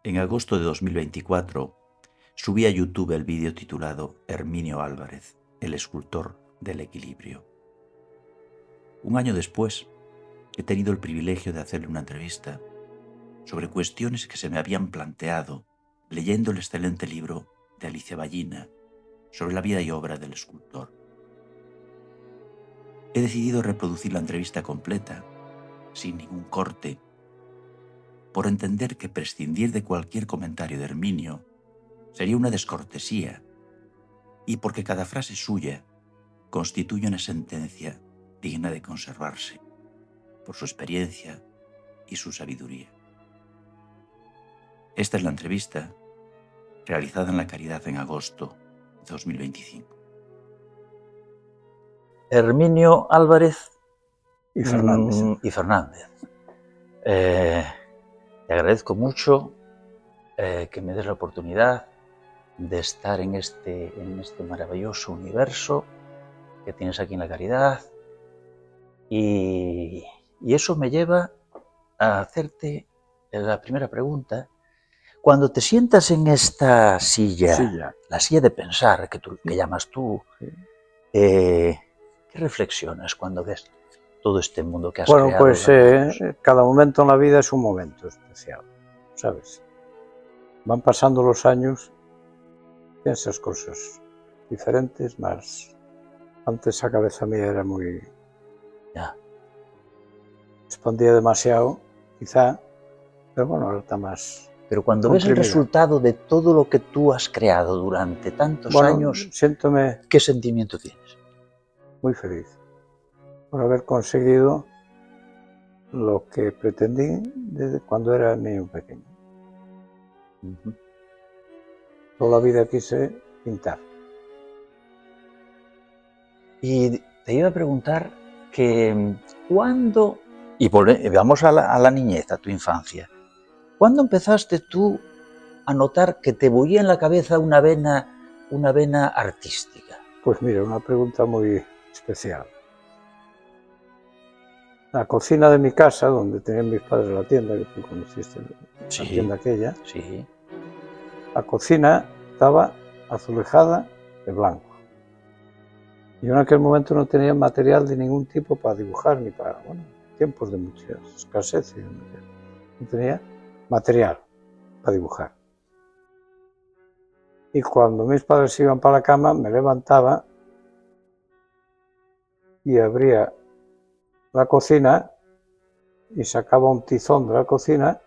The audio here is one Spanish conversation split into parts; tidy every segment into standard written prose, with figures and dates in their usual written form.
En agosto de 2024 subí a YouTube el vídeo titulado Herminio Álvarez, el escultor del equilibrio. Un año después, he tenido el privilegio de hacerle una entrevista sobre cuestiones que se me habían planteado leyendo el excelente libro de Alicia Ballina sobre la vida y obra del escultor. He decidido reproducir la entrevista completa, sin ningún corte, por entender que prescindir de cualquier comentario de Herminio sería una descortesía y porque cada frase suya constituye una sentencia digna de conservarse por su experiencia y su sabiduría. Esta es la entrevista realizada en La Caridad en agosto de 2025. Herminio Álvarez Y Fernández. Te agradezco mucho que me des la oportunidad de estar en este maravilloso universo que tienes aquí en La Caridad, y eso me lleva a hacerte la primera pregunta. Cuando te sientas en esta silla, la silla de pensar que llamas tú, ¿qué reflexionas cuando ves todo este mundo que has creado? Bueno, pues cada momento en la vida es un momento especial, ¿sabes? Van pasando los años, piensas cosas diferentes, más. Antes la cabeza mía era muy... Ya. Expandía demasiado, quizá, pero bueno, ahora está más... Pero cuando ves el resultado de todo lo que tú has creado durante tantos años, ¿qué sentimiento tienes? Muy feliz por haber conseguido lo que pretendí desde cuando era niño pequeño. Toda la vida quise pintar. Y te iba a preguntar que ¿cuándo, y vamos a la niñez, a tu infancia, ¿cuándo empezaste tú a notar que te bullía en la cabeza una vena artística? Pues mira, una pregunta muy especial. La cocina de mi casa, donde tenían mis padres la tienda, que tú conociste, la tienda aquella, la cocina estaba azulejada de blanco. Yo en aquel momento no tenía material de ningún tipo para dibujar, ni para, bueno, tiempos de mucha escasez, no tenía material para dibujar. Y cuando mis padres iban para la cama, me levantaba y abría la cocina y sacaba un tizón de la cocina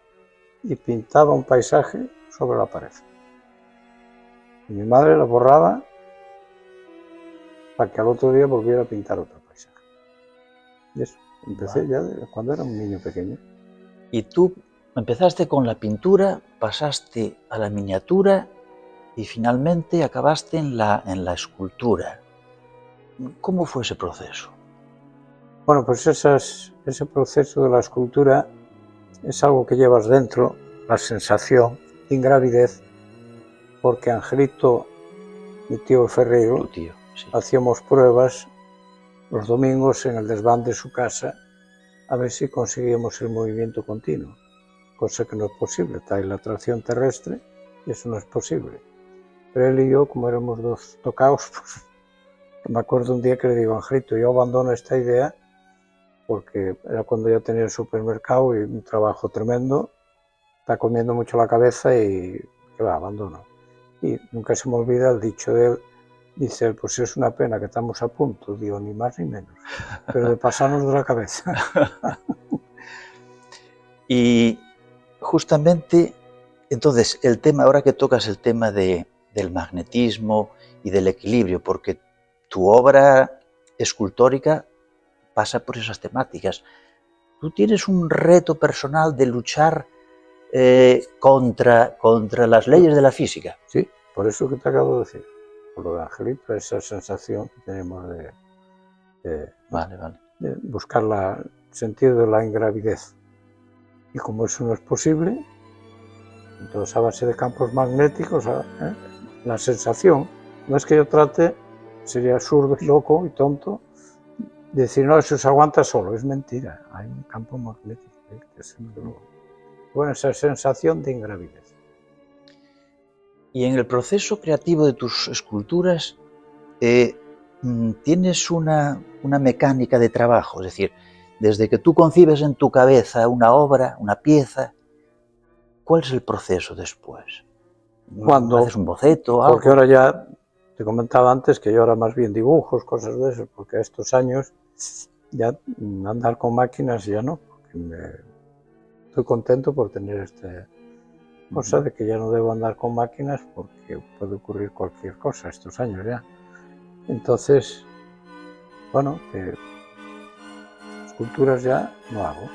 y pintaba un paisaje sobre la pared. Y mi madre lo borraba para que al otro día volviera a pintar otro paisaje. Y eso, empecé ya cuando era un niño pequeño. Y tú empezaste con la pintura, pasaste a la miniatura y finalmente acabaste en la escultura. ¿Cómo fue ese proceso? Bueno, pues ese proceso de la escultura es algo que llevas dentro, la sensación de ingravidez, porque Angelito, mi tío Ferreiro, hacíamos pruebas los domingos en el desván de su casa a ver si conseguíamos el movimiento continuo, cosa que no es posible, está ahí la atracción terrestre y eso no es posible. Pero él y yo, como éramos dos tocaos, pues, me acuerdo un día que le digo, Angelito, yo abandono esta idea porque era cuando ya tenía el supermercado y un trabajo tremendo, está comiendo mucho la cabeza y que va, abandono. Y nunca se me olvida el dicho de él, dice él, pues es una pena que estamos a punto, digo, ni más ni menos, pero de pasarnos de la cabeza. Y justamente, entonces, el tema, ahora que tocas el tema del magnetismo y del equilibrio, porque tu obra escultórica pasa por esas temáticas. Tú tienes un reto personal de luchar contra las leyes de la física. Sí, por eso que te acabo de decir, por lo de Angelito, esa sensación que tenemos de buscar el sentido de la ingravidez. Y como eso no es posible, entonces a base de campos magnéticos, la sensación, no es que yo trate, sería absurdo y loco y tonto, decir, no, eso se aguanta solo, es mentira, hay un campo magnético. Bueno, esa sensación de ingravidez. Y en el proceso creativo de tus esculturas, tienes una mecánica de trabajo, es decir, desde que tú concibes en tu cabeza una obra, una pieza, ¿cuál es el proceso después? Cuando, ¿Haces un boceto? Algo? porque ahora ya, te comentaba antes que yo ahora más bien dibujos, cosas de eso, porque a estos años ya andar con máquinas ya no, porque estoy contento por tener esta cosa de que ya no debo andar con máquinas porque puede ocurrir cualquier cosa estos años ya. Entonces, bueno, esculturas ya no hago,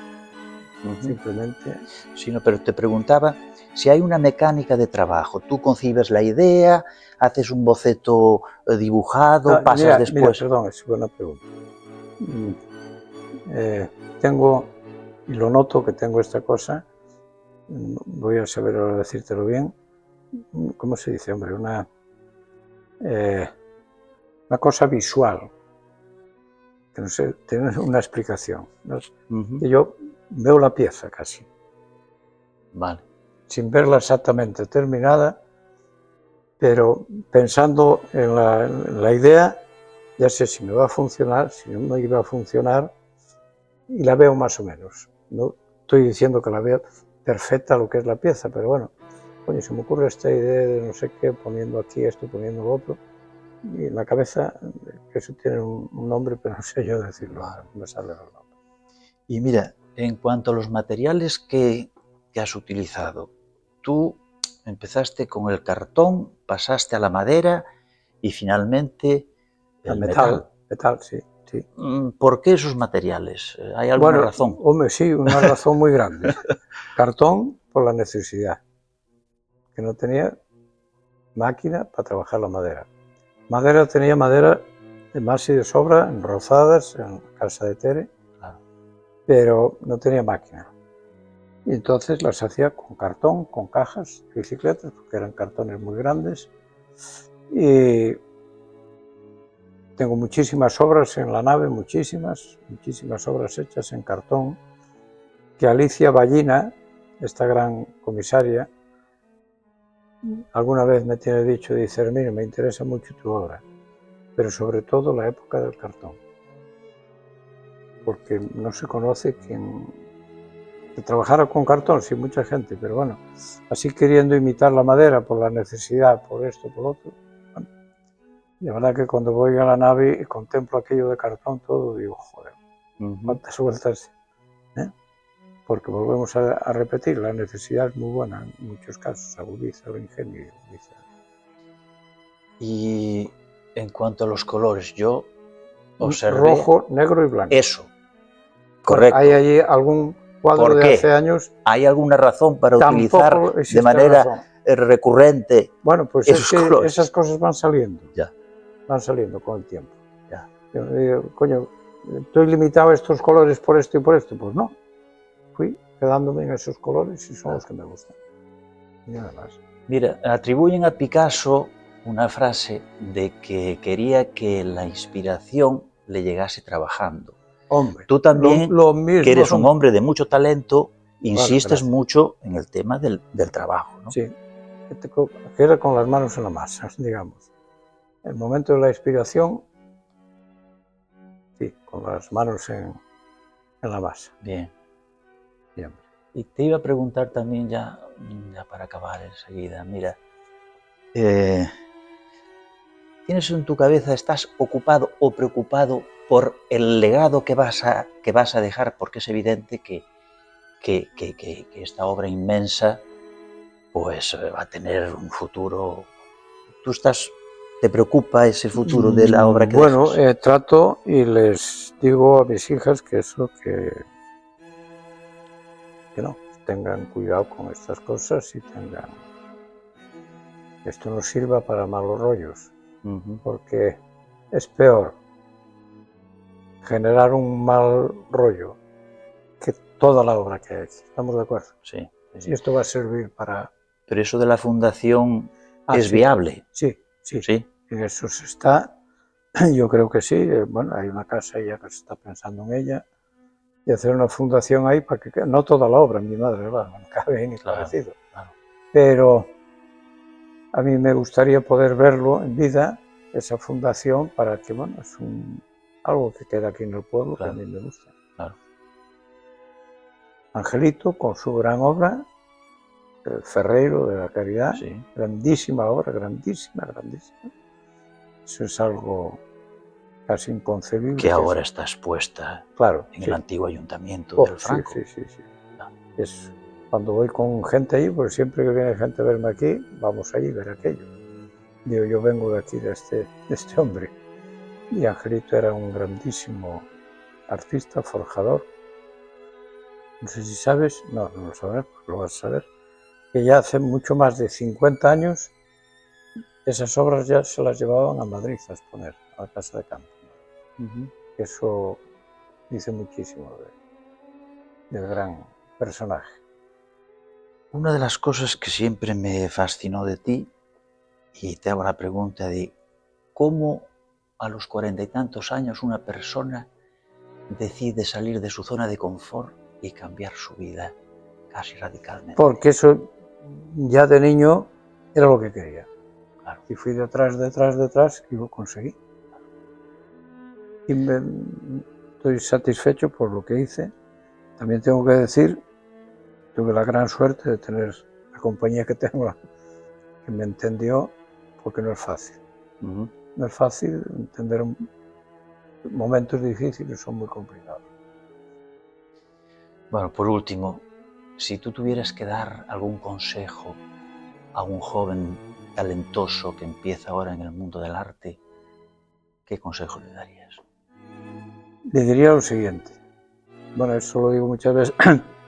simplemente... Sí, no, pero te preguntaba si hay una mecánica de trabajo. Tú concibes la idea, haces un boceto dibujado, pasas después... Mira, perdón, es buena pregunta. Tengo, y lo noto que tengo esta cosa, voy a saber ahora decírtelo bien, ¿cómo se dice, hombre? Una cosa visual, que no sé, tiene una explicación, ¿no? Que yo veo la pieza casi. Vale. Sin verla exactamente terminada, pero pensando en la idea, ya sé si me va a funcionar, si no me iba a funcionar, y la veo más o menos. No estoy diciendo que la vea perfecta lo que es la pieza, pero bueno, coño, se me ocurre esta idea de no sé qué, poniendo aquí esto, poniendo lo otro, y en la cabeza, que eso tiene un nombre, pero no sé yo decirlo, no me sale el nombre. Y mira, en cuanto a los materiales que has utilizado, tú empezaste con el cartón, pasaste a la madera y finalmente el metal. Metal, sí. Sí. ¿Por qué esos materiales? ¿Hay alguna razón? Hombre, sí, una razón muy grande. Cartón por la necesidad, que no tenía máquina para trabajar la madera. Tenía madera de más y de sobra, en Rozadas, en casa de Tere, pero no tenía máquina. Y entonces las hacía con cartón, con cajas, bicicletas, porque eran cartones muy grandes. Y tengo muchísimas obras en la nave, muchísimas obras hechas en cartón, que Alicia Ballina, esta gran comisaria, alguna vez me tiene dicho, dice, Herminio, me interesa mucho tu obra, pero sobre todo la época del cartón, porque no se conoce quien trabajara con cartón, sí, mucha gente, pero bueno, así queriendo imitar la madera por la necesidad, por esto, por lo otro. Bueno, la verdad que cuando voy a la nave y contemplo aquello de cartón todo, digo, joder, cuántas vueltas, porque volvemos a repetir, la necesidad es muy buena en muchos casos, agudiza el ingenio. Y en cuanto a los colores, yo observé... Rojo, negro y blanco. Eso, correcto. Hay allí algún cuadro de hace años... ¿Hay alguna razón para utilizar de manera recurrente Bueno, pues esos colores? Esas cosas van saliendo. Ya. Van saliendo con el tiempo. Ya. Yo digo, coño, ¿estoy limitado a estos colores por esto y por esto? Pues no. Fui quedándome en esos colores y son los que me gustan. Y nada más. Mira, atribuyen a Picasso una frase de que quería que la inspiración le llegase trabajando. Hombre, tú también, lo mismo, que eres un hombre de mucho talento, insistes mucho en el tema del trabajo, ¿no? Sí, queda con las manos en la masa, digamos. El momento de la inspiración, sí, con las manos en la masa. Bien. Bien. Y te iba a preguntar también, ya para acabar enseguida, mira, ¿tienes en tu cabeza, estás ocupado o preocupado por el legado que vas a dejar? Porque es evidente que esta obra inmensa pues va a tener un futuro. ¿Te preocupa ese futuro de la obra que dejas? Bueno, trato y les digo a mis hijas que eso, que no, tengan cuidado con estas cosas y esto no sirva para malos rollos, porque es peor generar un mal rollo que toda la obra que hay. ¿Estamos de acuerdo? Sí. Y esto va a servir para... Pero eso de la fundación es viable. Sí. En eso se está. Yo creo que sí. Bueno, hay una casa ya que se está pensando en ella y hacer una fundación ahí para que no toda la obra, mi madre, ¿verdad? No cabe ni parecido. Claro. Pero A mí me gustaría poder verlo en vida, esa fundación, para que, bueno, es algo que queda aquí en el pueblo, Claro. que a mí me gusta. Claro. Angelito, con su gran obra, el Ferreiro de la Caridad, Sí. grandísima obra, grandísima, grandísima. Eso es algo casi inconcebible. Que ahora está expuesta claro, en sí. el antiguo ayuntamiento Oh, del Franco. sí. Es, cuando voy con gente allí, porque siempre que viene gente a verme aquí, vamos allí a ver aquello. Digo, yo vengo de aquí, de este hombre. Y Angelito era un grandísimo artista, forjador. No sé si sabes, no lo sabrás, porque lo vas a saber, que ya hace mucho más de 50 años esas obras ya se las llevaban a Madrid a exponer, a la Casa de Campo. Eso dice muchísimo del gran personaje. Una de las cosas que siempre me fascinó de ti, y te hago la pregunta de cómo a los 40 y tantos años una persona decide salir de su zona de confort y cambiar su vida casi radicalmente. Porque eso ya de niño era lo que quería. Claro. Y fui detrás y lo conseguí. Y estoy satisfecho por lo que hice. También tengo que decir, tuve la gran suerte de tener la compañía que tengo, que me entendió, porque no es fácil. No es fácil entender momentos difíciles, son muy complicados. Bueno, por último, si tú tuvieras que dar algún consejo a un joven talentoso que empieza ahora en el mundo del arte, ¿qué consejo le darías? Le diría lo siguiente. Bueno, eso lo digo muchas veces.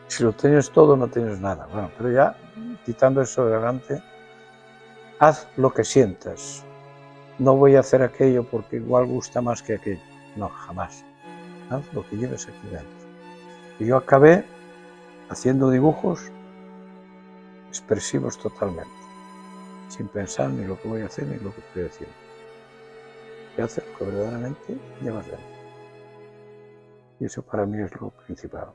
Si lo tienes todo, no tienes nada. Bueno, pero ya, quitando eso de delante, haz lo que sientas. No voy a hacer aquello porque igual gusta más que aquello. No, jamás. Haz lo que lleves aquí dentro. Y yo acabé haciendo dibujos expresivos totalmente, sin pensar ni lo que voy a hacer ni lo que estoy haciendo. Y hacer lo que verdaderamente llevas dentro. Y eso para mí es lo principal.